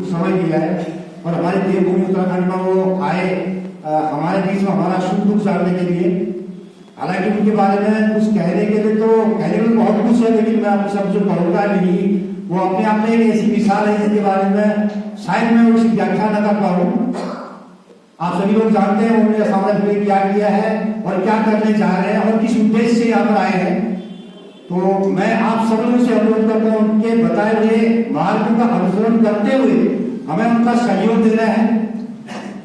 कुछ समय दिया है और हमारे देवभूमि उत्तराखंड में वो आए हमारे बीच में हमारा सुख दुख जानने के लिए। हालांकि उनके बारे में कुछ कहने के लिए तो कहने में बहुत कुछ है, लेकिन मैं आपको सब जो कहूँगा नहीं। वो अपने आप में एक ऐसी मिसाल है जिसके बारे में शायद मैं उसकी व्याख्या न कर पाऊँ। आप सभी लोग जानते हैं उन्होंने सामने क्या किया है और क्या करने जा रहे हैं और किस उद्देश्य से यहाँ पर आए हैं। तो मैं आप सब लोगों से अनुरोध करता हूँ उनके बताए हुए मार्ग का अनुसरण करते हुए हमें उनका सहयोग देना है।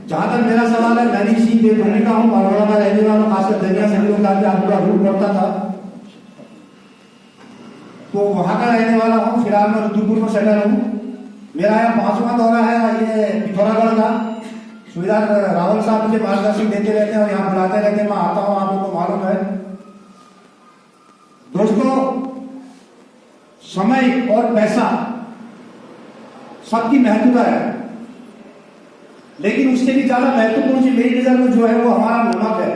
जहां तक मेरा सवाल है, मैं इसी देवभूमि का हूँ, मालवा का रहने वाला, खासकर दरिया से लोग आपका रूप पड़ता था तो वहां का रहने वाला हूँ। फिलहाल मैं रुद्रपुर में सेटल हूँ। मेरा यह 5वां दौरा है ये पिथौरागढ़ का। सुविधा रावल साहब मुझे मार्गदर्शन देते रहते हैं और यहाँ बुलाते रहते हैं, मैं आता हूँ, आप लोगों को मालूम है। दोस्तों, समय और पैसा सबकी महत्वता है, लेकिन उससे भी ज्यादा महत्वपूर्ण चीज मेरी नजर में जो है वो हमारा नमक है।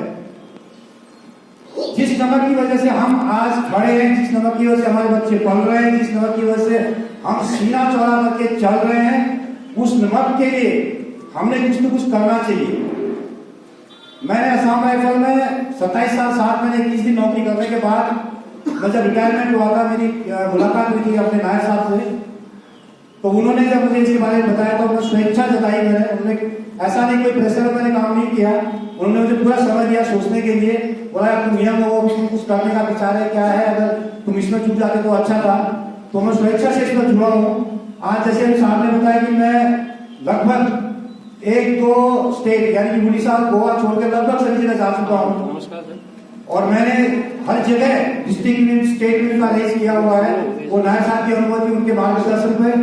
जिस नमक की वजह से हम आज खड़े हैं, जिस नमक की वजह से हमारे बच्चे पल रहे हैं, जिस नमक की वजह से हम सीना चौड़ा करके चल रहे हैं, उस नमक के लिए हमने कुछ न कुछ करना चाहिए। मैंने असम राइफल में 27 साल 7 महीने 21 दिन नौकरी करने के बाद मैं जब रिटायरमेंट हुआ था, मेरी मुलाकात हुई थी अपने नायक साहब से। तो उन्होंने जब मुझे इसके बारे में बताया तो मैं स्वेच्छा जताई। उन्होंने ऐसा नहीं कोई प्रेशर में मैंने काम नहीं किया, उन्होंने मुझे पूरा समय दिया सोचने के लिए। बोला तुम नियम हो, तुम कुछ करने का विचार है क्या है, अगर तुम इसमें चुप जाते तो अच्छा था। तो मैं स्वेच्छा से इसमें जुड़ा हूँ। आज जैसे हम साहब ने बताया कि मैं लगभग 1-2 स्टेट यानी कि उड़ीसा और गोवा छोड़कर लगभग सभी जगह जा चुका हूँ और मैंने हर जगह डिस्ट्रिक्ट में स्टेट में का रेस किया हुआ है। वो नायक साहब की अनुमति उनके मार्गदर्शन में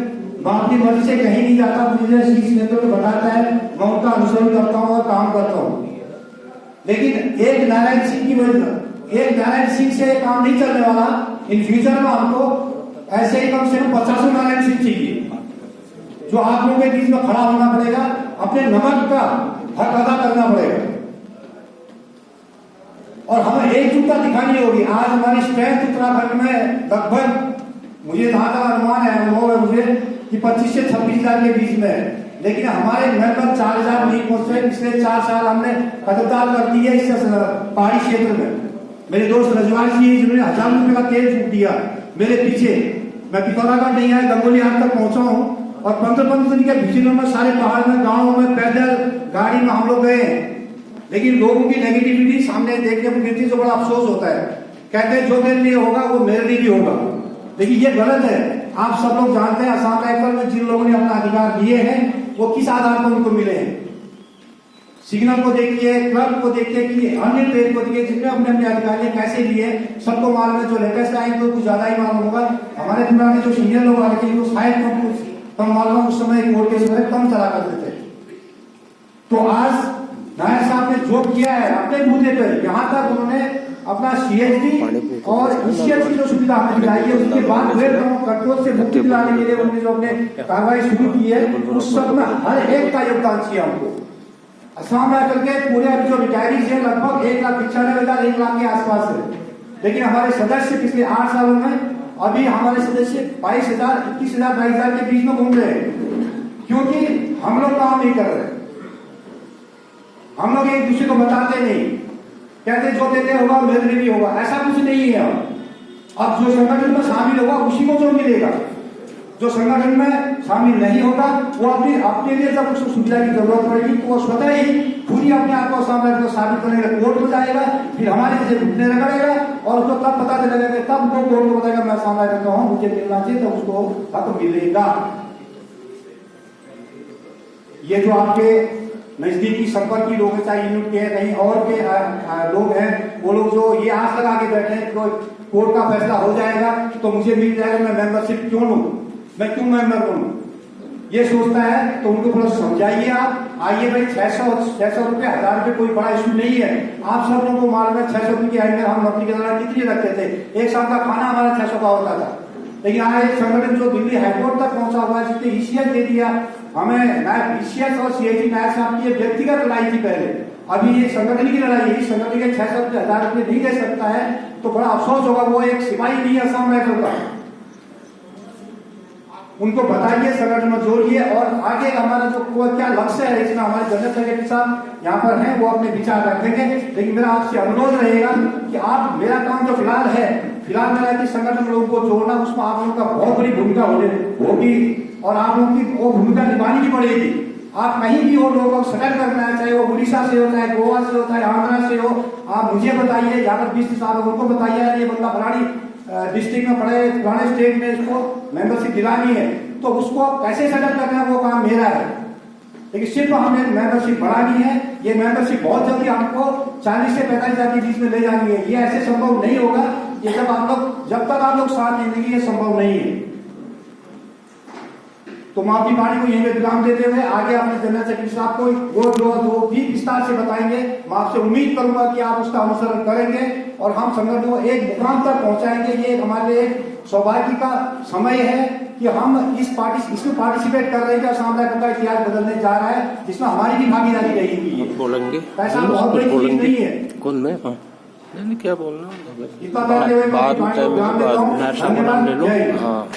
मैं अपनी मर्जी से कहीं नहीं जाता। मुझे शीर्ष नेतृत्व बताता है, मैं उनका अनुसरण करता हूँ और काम करता हूँ। लेकिन एक नारायण सिंह से काम नहीं चलने वाला। इन फ्यूचर में हमको ऐसे ही कम से कम 50 नारायण सिंह चाहिए जो आप लोगों के बीच में खड़ा होना पड़ेगा, अपने नमक का हक अदा करना पड़ेगा और हमें एकजुटता दिखानी होगी। आज हमारी स्ट्रेंथ उत्तराखंड में लगभग मुझे जहां तक अनुमान है, अनुभव है मुझे कि 25 से 26 हजार के बीच में है, लेकिन हमारे मेंबर 4000 नहीं पहुंचे। पिछले 4 साल हमने कदमदाल कर दी है इस पहाड़ी क्षेत्र में। मेरे दोस्त रजवाल जी जिन्होंने 1000 रुपए का तेल फूक दिया मेरे पीछे। मैं पिथौरागढ़ नहीं आया, गंगोली आज तक पहुंचा हूँ और 15-15 दिन के भीषण में सारे पहाड़ में, गाँव में, पैदल गाड़ी में हम लोग गए। लेकिन लोगों की नेगेटिविटी सामने देखने को मिलती है, जो बड़ा अफसोस होता है। कहते हैं जो मेरे लिए होगा वो मेरे लिए भी होगा, लेकिन ये गलत है। आप सब लोग जानते हैं असम राइफल में जिन लोगों ने अपना अधिकार दिए हैं वो किस आधार पर उनको मिले हैं। सिग्नल को देखिए, क्लब को देखिए, कि अन्य ट्रेड को देखिए, जिनने अपने अपने अधिकार कैसे लिए सबको मालूम है। जो लेटेस्ट आए तो कुछ ज्यादा ही मालूम होगा। हमारे पुराने जो सीनियर लोग आ रहे थे वो शायद कम मालूम, उस समय कोर्ट के समय कम चला करते थे। तो आज नायक साहब ने जो किया है अपने बूते पर, यहाँ तक उन्होंने अपना CHD और ECH की जो सुविधा हमें दिलाई है, उसके बाद कंट्रोल से मुक्ति दिलाने के लिए उन्होंने जो अपने कार्रवाई शुरू की है, उस सब में हर एक का योगदान किया हमको। असम राइफल के पूरे अभी जो रिटायरीज है लगभग 1,95,000 1 लाख के आसपास है। लेकिन हमारे सदस्य पिछले 8 सालों में अभी हमारे सदस्य 22,000, 21,000, 22,000 के बीच में घूम रहे हैं, क्योंकि हम लोग काम नहीं कर रहे। हम लोग एक दूसरे को बताते नहीं, कहते जो देते होगा मेरे लिए भी होगा, ऐसा कुछ नहीं है। अब जो संगठन में शामिल होगा उसी को जो मिलेगा, जो संगठन में शामिल नहीं होगा वो अपने लिए जब उसको सुविधा की जरूरत पड़ेगी तो वो स्वतः ही खुद ही अपने आप को सामने साबित करने के लिए कोर्ट में जाएगा, फिर हमारे जैसे घुटने रगड़ेगा और उसको तब पता चलेगा, तब वो कोर्ट को बताएगा मैं सामने रहता हूँ, मुझे मिलना चाहिए, तो उसको हक मिलेगा। ये जो आपके नजदीकी संपर्क लोग हैं, चाहे यूनिट के कहीं और के लोग हैं, वो लोग जो ये आस लगा के बैठे हैं तो कोर्ट का फैसला हो जाएगा तो मुझे मिल जाएगा, मैं मेंबरशिप क्यों लूं, मैं क्यों मेंबर बनूं, ये सोचता है। तो उनको थोड़ा समझाइए। आप आइए भाई, 600 रुपए 1000 रुपए कोई बड़ा इशू नहीं है। आप सब लोगों को मालूम है 600 रुपए की आय में हम नौकरी के दौरान कितनी रखते थे। एक साल का खाना हमारा 600 का होता था। लेकिन आज एक संगठन जो दिल्ली हाईकोर्ट तक पहुंचा हुआ है, जिसने ECH दे दिया हमें, ECH और CHD नायक साहब की व्यक्तिगत लड़ाई थी पहले, अभी ये संगठन की लड़ाई है। संगठन के 600 रुपए 1000 रुपए नहीं दे सकता है तो बड़ा अफसोस होगा। वो एक सिपाही नहीं है असम राइफल का। उनको बताइए, संगठन में जोड़िए और आगे हमारा जो क्या लक्ष्य है, इसमें हमारे जनरल सेक्रेटरी साहब यहाँ पर हैं, वो अपने विचार रखेंगे। लेकिन मेरा आपसे अनुरोध रहेगा कि आप, मेरा काम जो फिलहाल मेरा कि संगठन लोगों को जोड़ना, उसमें आप लोगों का बहुत बड़ी भूमिका होगी और आप लोगों की वो भूमिका निभानी भी पड़ेगी। आप कहीं भी वो लोगों को सेटल करना है, चाहे वो उड़ीसा से हो, चाहे गोवा से हो, चाहे आंध्रा से हो, आप मुझे बताइए, यहाँ पर 20 साल उनको बताइए ये बंदा फलानी डिस्ट्रिक्ट में पड़े, पुराने स्टेट में इसको मेंबरशिप दिलानी है, तो उसको कैसे सेटल करना है वो काम मेरा है। लेकिन सिर्फ हमें मेंबरशिप बढ़ानी है। ये मेंबरशिप बहुत जल्दी आपको 40 से 45 हजार के बीच में ले जानी है। ये ऐसे संभव नहीं होगा, ये जब तक आप लोग साथ नहीं देंगे, ये संभव नहीं है। तो मैं अपनी वाणी को यहीं पे विराम देते हुए आगे अपने जनरल सेक्रेटरी साहब को वो भी विस्तार से बताएंगे। मैं आपसे उम्मीद करूंगा कि आप उसका अनुसरण करेंगे और हम संगठन को एक मुकाम तक पहुंचाएंगे। ये हमारे लिए एक सौभाग्य का समय है कि हम इसमें पार्टिसिपेट कर रहे हैं। सामुदायिक का इतिहास बदलने जा रहा है, जिसमें हमारी भी भागीदारी रहेगी। बोलेंगे ऐसा बहुत बड़ी चीज नहीं है। कौन में नहीं क्या बोलना इतना कहते हुए मैं अपनी वाणी को विराम देता हूं। धन्यवाद। जय हिंद।